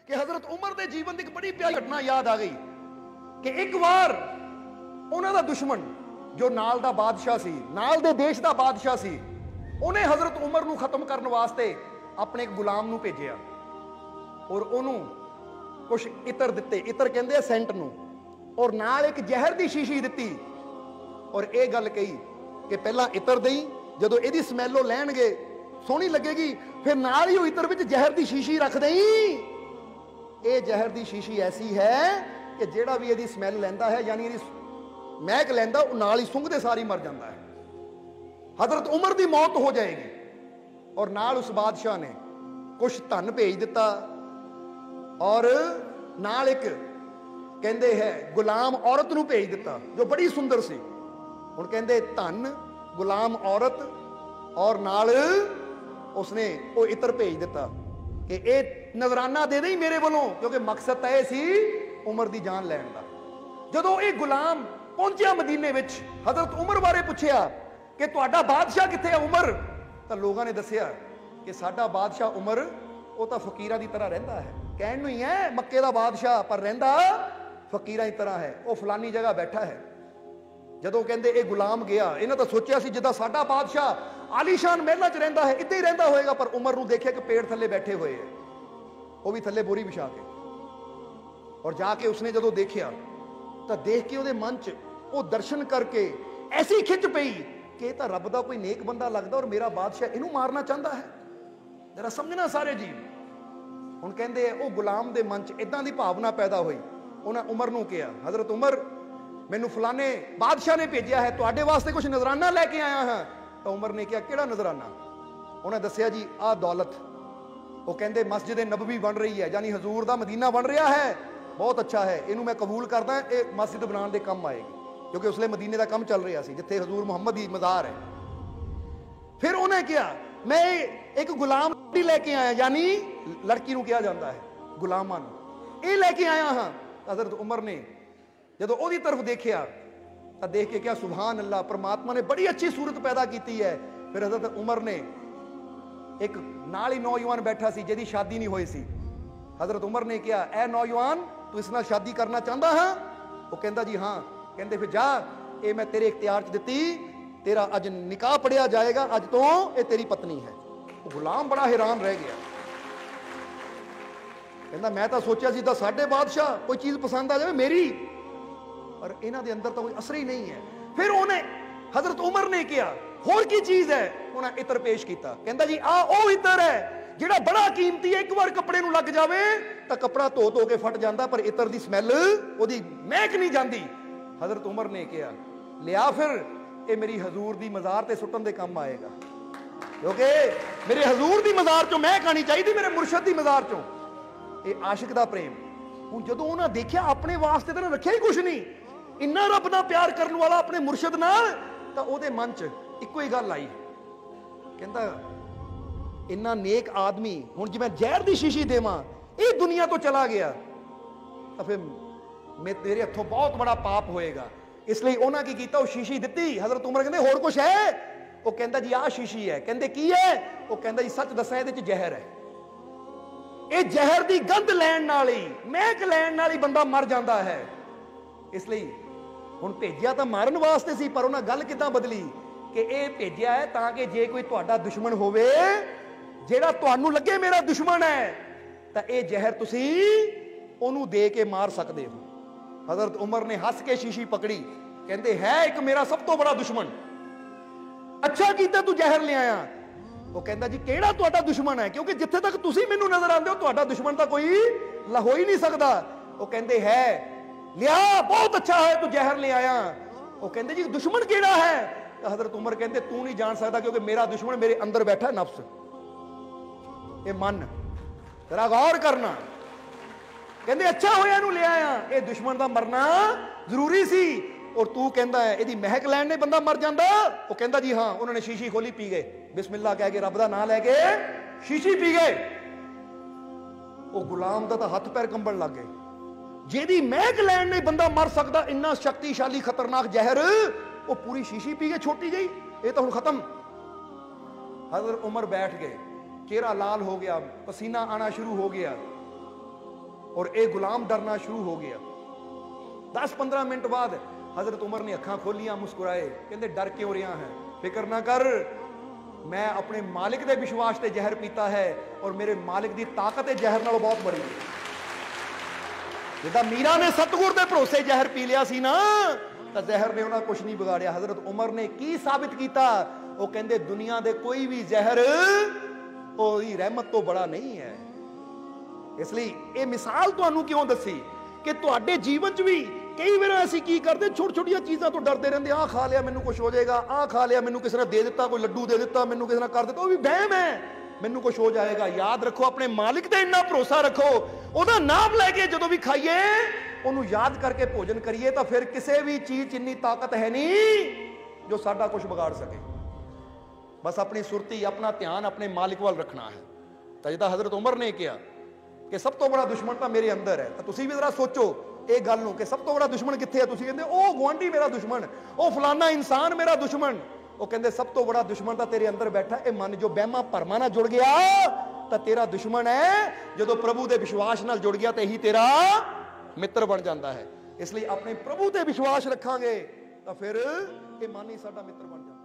कि हजरत उमर के जीवन की एक बड़ी प्यारी घटना याद आ गई कि एक बार उन्होंने दुश्मन जो नाल दा बादशाह सी, नाल दे देश दा बादशाह सी, उन्हें हजरत उमर नूं खत्म करने वास्ते अपने एक गुलाम नूं भेजिया और उन्हों कुछ इतर दिते, इतर कहंदे सेंट नूं, और नाल एक जहर दी शीशी दिती और यह गल कही कि पहला इतर दई, जदों इहदी स्मैल लैणगे सोहनी लगेगी, फिर नाल ही इतर विच जहर दी शीशी रख दई। ये जहर दी शीशी ऐसी है कि जेड़ा भी इहदी स्मैल लैंदा है, यानी इहदी महक लैंदा, नाल ही सुंघदे सारी मर जाता है। हजरत उमर की मौत हो जाएगी। और नाल उस बादशाह ने कुछ धन भेज दिता और नाल एक कहंदे है गुलाम औरत नूं भेज दिता जो बड़ी सुंदर सी। हुण कहंदे धन, गुलाम औरत और नाल उसने वो इतर भेज दिता कि ये नजराना दे दे मेरे वालों, क्योंकि मकसद तय सी उमर की जान लैण दा। जदों ये गुलाम पहुंचा मदीने विच, हजरत उमर बारे पुछया कि तुहाडा बादशाह कित्थे है उमर, तो लोगों ने दस्सिया कि साडा बादशाह उमर वो तो फकीरां की तरह रहिंदा है, कहण नूं ही है मक्के दा बादशाह, पर रहिंदा फकीरां की तरह है, वो फलानी जगह बैठा है। जदों कहंदे ये गुलाम गया, इन्हां तो सोचिया सी जिद्दां साडा बादशाह आलीशान महलां च रहिंदा है इदां ही रहिंदा होएगा, पर उमर नूं देखिया कि पेड़ थल्ले बैठे हुए है, वो भी थल्ले बोरी बिछा के। और जाके उसने जदों देखिया तो देख के उहदे मन च वो दर्शन करके ऐसी खिच पई कि तो रब दा कोई नेक बंदा लगदा और मेरा बादशाह इनू मारना चाहता है। जरा समझना सारे जी। हुण कहंदे वो गुलाम दे मन च इदां दी भावना पैदा हुई। उन्हें उमर नूं कहा, हजरत उमर मैनू फलाने बादशाह ने भेजा है, तुहाडे वास्ते कुछ नजराना लैके आया हाँ। तो उमर ने कहा किहड़ा नजराना? उन्हें दस्सिया जी आ दौलत। वो कहंदे मस्जिद नबवी बन रही है, यानी हजूर दा मदीना बन रहा है, बहुत अच्छा है, इनू मैं कबूल करदा, ये मस्जिद बनाने के काम आएगी, क्योंकि उसले मदीने का काम चल रहा सी जिथे हजूर मुहम्मद की मज़ार है। फिर उन्हें कहा मैं एक गुलाम लैके आया, यानी लड़की नूं कहा जाता है गुलामां नूं, ये लैके आया हाँ। हजरत उमर ने जदों ओदी तरफ देखिया तो देख के क्या सुभान अल्लाह, परमात्मा ने बड़ी अच्छी सूरत पैदा की है। फिर हजरत उमर ने एक नाल ही नौजवान बैठा सी जिहदी शादी नहीं हुई सी। हजरत उमर ने कहा ऐ नौजवान तू इस नाल शादी करना चाहता हाँ? वो कहता जी हाँ। कहते फिर जा, ये मैं तेरे इख्तियार च दिती, तेरा अज निकाह पढ़िया जाएगा, अज तो ये तेरी पत्नी है। वो गुलाम बड़ा हैरान रह गया, कहता मैं तो सोचा सी साडे बादशाह कोई चीज पसंद आ जाए मेरी, पर इन्हां दे अंदर तो कोई असर ही नहीं है। फिर उन्हें हजरत उमर ने कहा होर की चीज है? उन्हें इतर पेश किया, कहता जी आ ओ इतर है जिहड़ा बड़ा कीमती है, एक बार कपड़े नूं लग जावे तो कपड़ा धो धो के फट जाता, पर इतर दी स्मैल ओदी महक नहीं जाती। हजरत उमर ने कहा लिया फिर, ये मेरी हजूर दी मज़ार ते सुटन दे काम आएगा, क्योंकि मेरे हजूर दी मज़ार चों महक आनी चाहिए, मेरे मुर्शद दी मज़ार चों। ये आशिक दा प्रेम। हुण जदों उन्हां देखिया अपने वास्ते तो रखिया ही कुछ नहीं, इन्ना रब नाल प्यार करने वाला अपने मुर्शद नाल, तो ओहदे मन च इक्को ही गल आई, कहंदा इन्ना नेक आदमी हुण जे मैं जहर दी शीशी देवां, ये दुनिया तो चला गया तो फिर मैं तेरे हथों बहुत बड़ा पाप होएगा। इसलिए उन्हें की कीता, वो शीशी दिती। हजरत उमर कहंदे होर कुछ है? वो कहंदा जी आ शीशी है। कहंदे की है? वो कहंदा जी सच दसां इहदे च जहर है, ये जहर दी गंध लैण नाल ही, महक लैण नाल ही बंदा मर जाता है। इसलिए हुण भेजिया तो मारन वास्ते सी, पर उन्हें गल किदां बदली कि यह भेजिया है ताकि जे कोई तुहाडा दुश्मन होवे, जेड़ा तुहानू लगे मेरा दुश्मन है, तो यह जहर तुसी ओनू दे के मार सकते हो। हजरत उमर ने हस के शीशी पकड़ी, कहते है एक मेरा सब तो बड़ा दुश्मन, अच्छा कीता तू जहर ले आया। वो कहता जी केड़ा तुहाडा दुश्मन है, क्योंकि जिथे तक तुसी मैनू नजर आते हो तुहाडा दुश्मन तो कोई हो ही नहीं सकता। वो कहते है लिया, बहुत अच्छा है तू जहर ले आया। वो कहते जी दुश्मन केड़ा है? तो हजरत उमर कहते तू नहीं जान सकता, क्योंकि मेरा दुश्मन मेरे अंदर बैठा नफ्स, ये मन, जरा गौर करना। कहते अच्छा होया इहनू ले आया, ये दुश्मन का मरना जरूरी सी, और तू कहता है यदि महक लैण ने बंदा मर जाता। वो कहता जी हाँ। उन्होंने शीशी खोली, पी गए, बिस्मिल्लाह कह के रब दा नाम लैके शीशी पी गए। वो गुलाम दा तो हथ पैर कंबन लग गए, जेदी महक लैण ने बंदा मर सकता, इन्ना शक्तिशाली खतरनाक जहर, वो पूरी शीशी पी गए, छोटी गई, ये तो हुण खत्म। हजरत उमर बैठ गए, चेहरा लाल हो गया, पसीना आना शुरू हो गया। और ये गुलाम डरना शुरू हो गया। 10-15 मिनट बाद हजरत उमर ने अखां खोलियां, मुस्कुराए, कहते डर क्यों रहा है, फिक्र ना कर, मैं अपने मालिक के विश्वास से जहर पीता है और मेरे मालिक की ताकत जहर नालों बहुत बड़ी है। जिदा मीरा ने सतगुर के भरोसे जहर पी लिया सी ना, तो जहर ने उन्हें कुछ नहीं बिगाड़िया। हजरत उमर ने की साबित किया, वो कहते दुनिया दे कोई भी जहर ओदी रहमत तो बड़ा नहीं है। इसलिए ये मिसाल तुहानू क्यों दसी कि तुहाडे जीवन च भी कई बार असीं की करते, छोटी छोटिया चीज़ों तो डरते रहते, आ खा लिया मैनू कुछ हो जाएगा, आ खा लिया मैनू किसी ने दे दिता, कोई लड्डू दे दिता, मैनू किसी ने कर दिता, वो भी वहम है, मैनू कुछ हो जाएगा। याद रखो, अपने मालिक ते इन्ना भरोसा रखो, ਉਹਦਾ नाम लैके जो भी खाइए उन्होंने याद करके भोजन करिए, तो फिर किसी भी चीज इन्नी ताकत है नहीं जो साडा कुछ बिगाड़ सके। बस अपनी सुरती, अपना ध्यान अपने मालिक वाल रखना है। तो जिदा हजरत उमर ने कहा कि सब तो बड़ा दुश्मन तो मेरे अंदर है, तो तुसी भी जरा सोचो ਇਹ ਗੱਲ ਨੂੰ कि सब तो बड़ा दुश्मन कित्थे है। तुसी कहंदे ओ गुआंढी मेरा दुश्मन, ओ फलाना इंसान मेरा दुश्मन, वो कहंदे सब तो बड़ा दुश्मन तो तेरे अंदर बैठा है। मन जो बहमा भरमा नाल जुड़ गया तो तेरा दुश्मन है, जो प्रभु के विश्वास नाल जुड़ गया तो यही तेरा मित्र बन जाता है। इसलिए अपने प्रभु ते विश्वास रखांगे तो फिर ये मन ही साडा मित्र बन जाता है।